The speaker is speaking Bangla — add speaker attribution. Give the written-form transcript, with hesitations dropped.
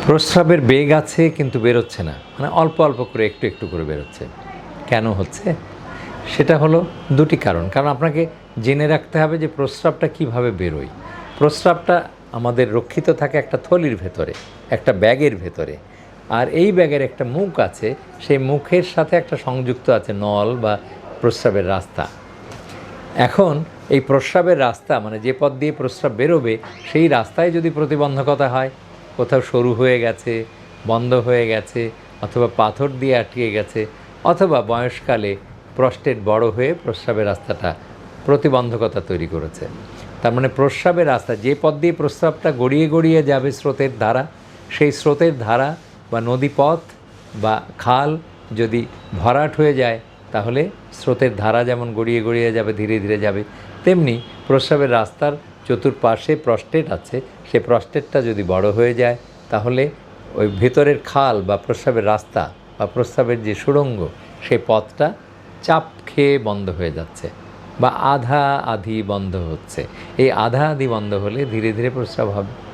Speaker 1: প্রস্রাবের বেগ আছে কিন্তু বেরোচ্ছে না, মানে অল্প অল্প করে একটু একটু করে বেরোচ্ছে। কেন হচ্ছে? সেটা হলো দুটি কারণ আপনাকে জেনে রাখতে হবে যে প্রস্রাবটা কিভাবে বেরোয়। প্রস্রাবটা আমাদের রক্ষিত থাকে একটা থলির ভেতরে, একটা ব্যাগের ভেতরে। আর এই ব্যাগের একটা মুখ আছে, সেই মুখের সাথে একটা সংযুক্ত আছে নল বা প্রস্রাবের রাস্তা। এখন এই প্রস্রাবের রাস্তা, মানে যে পথ দিয়ে প্রস্রাব বেরোবে, সেই রাস্তায় যদি প্রতিবন্ধকতা হয়, কোথাও সরু হয়ে গেছে, বন্ধ হয়ে গেছে, অথবা পাথর দিয়ে আটকে গেছে, অথবা বয়সকালে প্রস্টেট বড় হয়ে প্রস্রাবের রাস্তাটা প্রতিবন্ধকতা তৈরি করেছে, তার মানে প্রস্রাবের রাস্তা, যে পথ দিয়ে প্রস্রাবটা গড়িয়ে গড়িয়ে যাবে স্রোতের ধারা, সেই স্রোতের ধারা বা নদীপথ বা খাল যদি ভরাট হয়ে যায়, তাহলে স্রোতের ধারা যেমন গড়িয়ে গড়িয়ে যাবে, ধীরে ধীরে যাবে, তেমনি প্রস্রাবের রাস্তার চতুর্পাশে প্রস্টেট আছে, সে প্রস্টেটটা যদি বড় হয়ে যায়, তাহলে ওই ভেতরের খাল বা প্রস্রাবের রাস্তা বা প্রস্রাবের যে সুড়ঙ্গ, সেই পথটা চাপ খেয়ে বন্ধ হয়ে যাচ্ছে বা আধা আধি বন্ধ হচ্ছে। এই আধা আধি বন্ধ হলে ধীরে ধীরে প্রস্রাব হবে।